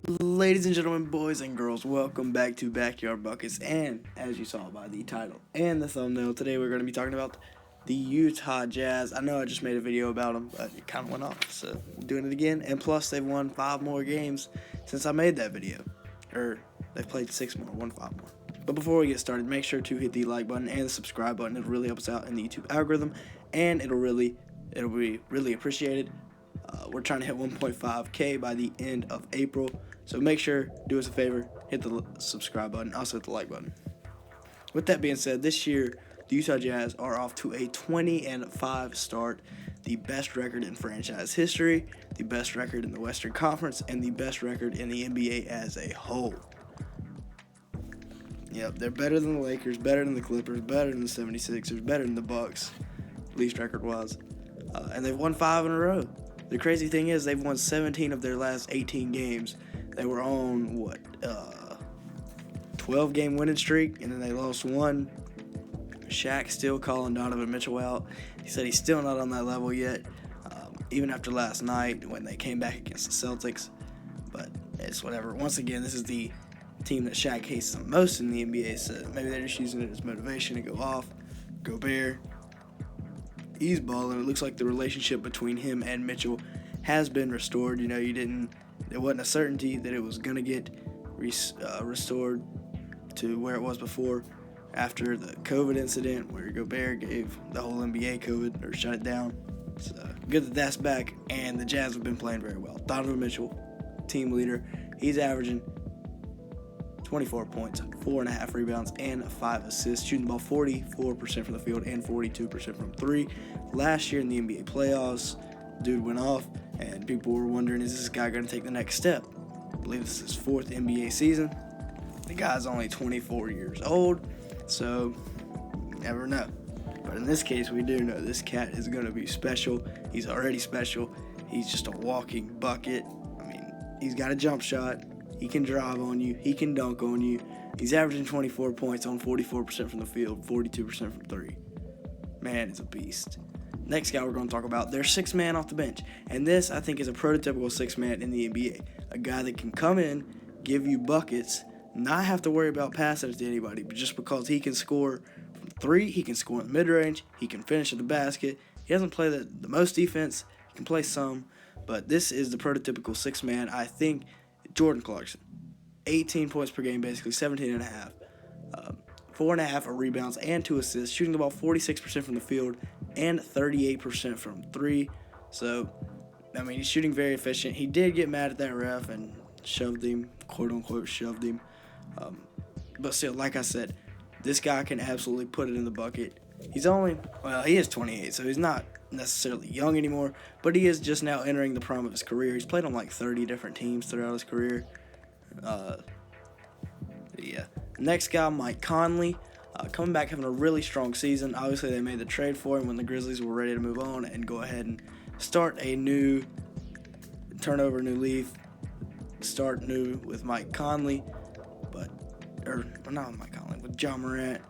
Ladies and gentlemen, boys and girls, welcome back to Backyard Buckets. And as you saw by the title and the thumbnail, today we're going to be talking about the Utah Jazz. I know I just made a video about them, but it kind of went off, so I'm doing it again. And plus, they've won 5 more games since I made that video. Or they've played 6 more, won 5 more. But before we get started, make sure to hit the like button and the subscribe button. It'll really help us out in the YouTube algorithm, and it'll be really appreciated. We're trying to hit 1.5K by the end of April. So make sure, do us a favor, hit the subscribe button, also hit the like button. With that being said, this year, the Utah Jazz are off to a 20-5 start, the best record in franchise history, the best record in the Western Conference, and the best record in the NBA as a whole. Yep, they're better than the Lakers, better than the Clippers, better than the 76ers, better than the Bucks, least record-wise. And they've won 5 in a row. The crazy thing is they've won 17 of their last 18 games. They were on, 12-game winning streak, and then they lost one. Shaq still calling Donovan Mitchell out. He said he's still not on that level yet, even after last night when they came back against the Celtics. But it's whatever. Once again, this is the team that Shaq hates the most in the NBA, so maybe they're just using it as motivation to go off. Gobert, he's balling. It looks like the relationship between him and Mitchell has been restored. You know, it wasn't a certainty that it was going to get restored to where it was before after the COVID incident where Gobert gave the whole NBA COVID or shut it down. So good that that's back, and the Jazz have been playing very well. Donovan Mitchell, team leader, he's averaging 24 points, 4.5 rebounds, and 5 assists, shooting the ball 44% from the field and 42% from 3. Last year in the NBA playoffs, dude went off, and people were wondering, is this guy going to take the next step? I believe this is his 4th NBA season. The guy's only 24 years old, so you never know. But in this case, we do know this cat is going to be special. He's already special. He's just a walking bucket. I mean, he's got a jump shot. He can drive on you. He can dunk on you. He's averaging 24 points on 44% from the field, 42% from 3. Man, it's a beast. Next guy we're going to talk about, their 6th man off the bench. And this, I think, is a prototypical 6th man in the NBA. A guy that can come in, give you buckets, not have to worry about passing it to anybody, but just because he can score from 3, he can score in the mid-range, he can finish at the basket. He doesn't play the most defense. He can play some. But this is the prototypical 6th man. I think Jordan Clarkson, 18 points per game, basically 17.5, 4.5 rebounds and 2 assists, shooting the ball 46% from the field and 38% from 3. So, I mean, he's shooting very efficient. He did get mad at that ref and shoved him, quote-unquote shoved him. But still, like I said, this guy can absolutely put it in the bucket. He is 28, so he's not necessarily young anymore, but he is just now entering the prime of his career. He's played on like 30 different teams throughout his career. Next guy, Mike Conley, coming back, having a really strong season. Obviously, they made the trade for him when the Grizzlies were ready to move on and go ahead and turn over a new leaf, start new with Mike Conley, with John Morant.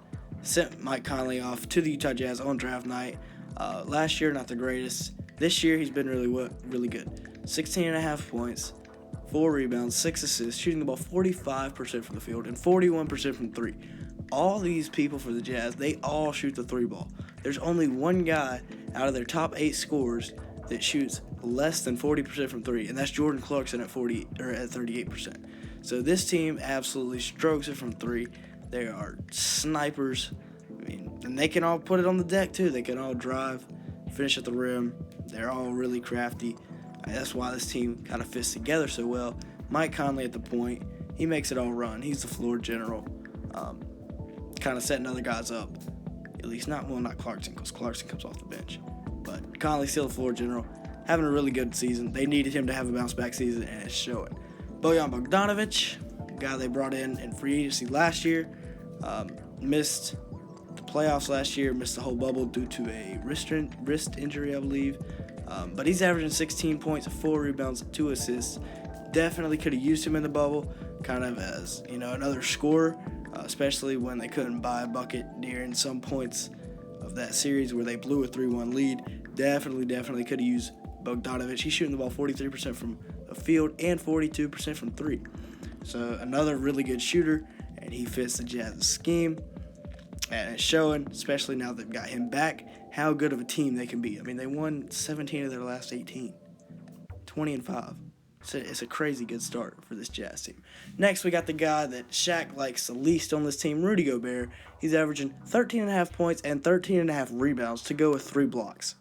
Sent Mike Conley off to the Utah Jazz on draft night. Last year, not the greatest. This year, he's been really good. 16.5 points, 4 rebounds, 6 assists, shooting the ball 45% from the field and 41% from 3. All these people for the Jazz, they all shoot the 3 ball. There's only one guy out of their top 8 scorers that shoots less than 40% from 3, and that's Jordan Clarkson at 38%. So this team absolutely strokes it from 3. They are snipers. I mean, and they can all put it on the deck too. They can all drive, finish at the rim. They're all really crafty. That's why this team kind of fits together so well. Mike Conley at the point, he makes it all run. He's the floor general, kind of setting other guys up. At least not Clarkson, because Clarkson comes off the bench. But Conley's still the floor general, having a really good season. They needed him to have a bounce-back season, and it's showing. Bojan Bogdanovic, a guy they brought in free agency last year, missed the playoffs last year, missed the whole bubble due to a wrist injury, I believe. But he's averaging 16 points, 4 rebounds, 2 assists. Definitely could have used him in the bubble, kind of as, another scorer, especially when they couldn't buy a bucket during some points of that series where they blew a 3-1 lead. Definitely could have used Bogdanovic. He's shooting the ball 43% from the the field and 42% from 3. So another really good shooter, and he fits the Jazz's scheme. And it's showing, especially now they've got him back, how good of a team they can be. I mean, they won 17 of their last 18, 20-5. It's a crazy good start for this Jazz team. Next, we got the guy that Shaq likes the least on this team, Rudy Gobert. He's averaging 13.5 points and 13.5 rebounds to go with 3 blocks.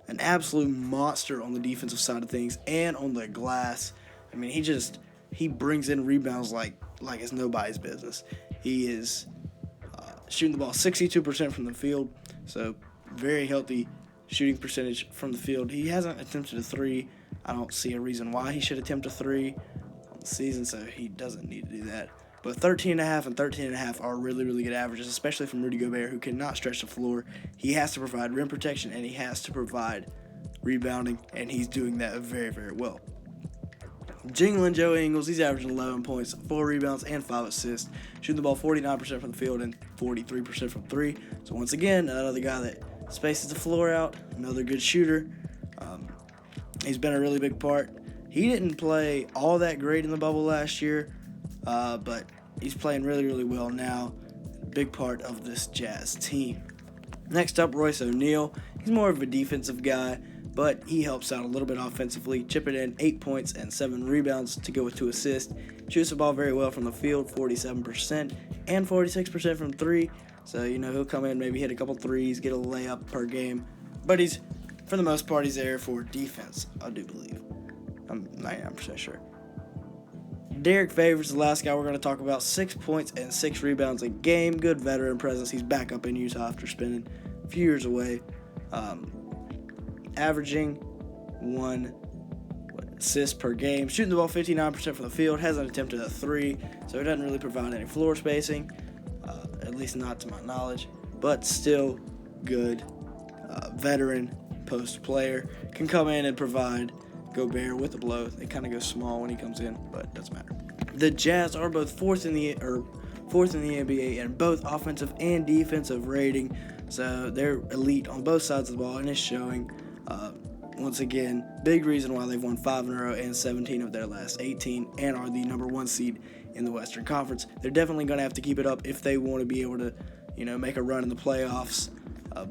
An absolute monster on the defensive side of things and on the glass. I mean, he brings in rebounds like it's nobody's business. He is shooting the ball 62% from the field, so very healthy shooting percentage from the field. He hasn't attempted a 3. I don't see a reason why he should attempt a 3 on the season, so he doesn't need to do that. But 13.5 and 13.5 are really, really good averages, especially from Rudy Gobert, who cannot stretch the floor. He has to provide rim protection, and he has to provide rebounding, and he's doing that very, very well. Jingling Joe Ingles, he's averaging 11 points, 4 rebounds, and 5 assists, shooting the ball 49% from the field and 43% from 3. So once again, another guy that spaces the floor out, another good shooter. He's been a really big part. He didn't play all that great in the bubble last year, but he's playing really, really well now. Big part of this Jazz team. Next up, Royce O'Neal. He's more of a defensive guy, but he helps out a little bit offensively, chipping in 8 points and 7 rebounds to go with 2 assists. Shoots the ball very well from the field, 47% and 46% from 3. So, he'll come in, maybe hit a couple threes, get a layup per game. But for the most part, he's there for defense, I do believe. I'm 99% sure. Derek Favors, the last guy we're going to talk about, 6 points and 6 rebounds a game. Good veteran presence. He's back up in Utah after spending a few years away. Averaging 1 assist per game. Shooting the ball 59% from the field. Hasn't attempted a 3, so it doesn't really provide any floor spacing, at least not to my knowledge. But still good veteran post player. Can come in and provide Gobert with a blow. They kind of go small when he comes in, but it doesn't matter. The Jazz are both fourth in the NBA in both offensive and defensive rating, so they're elite on both sides of the ball, and it's showing. Once again, big reason why they've won 5 in a row and 17 of their last 18 and are the number 1 seed in the Western Conference. They're definitely going to have to keep it up if they want to be able to, make a run in the playoffs.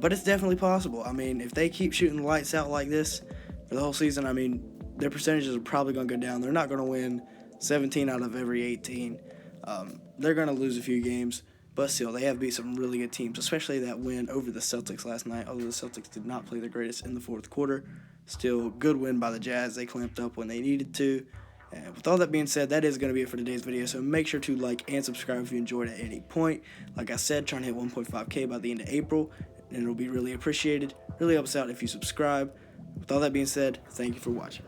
But it's definitely possible. I mean, if they keep shooting lights out like this for the whole season, I mean, their percentages are probably going to go down. They're not going to win 17 out of every 18. They're going to lose a few games, but still, they have beat some really good teams, especially that win over the Celtics last night, although the Celtics did not play their greatest in the fourth quarter. Still, good win by the Jazz. They clamped up when they needed to. And with all that being said, that is going to be it for today's video, so make sure to like and subscribe if you enjoyed at any point. Like I said, trying to hit 1.5K by the end of April, and it'll be really appreciated. Really helps out if you subscribe. With all that being said, thank you for watching.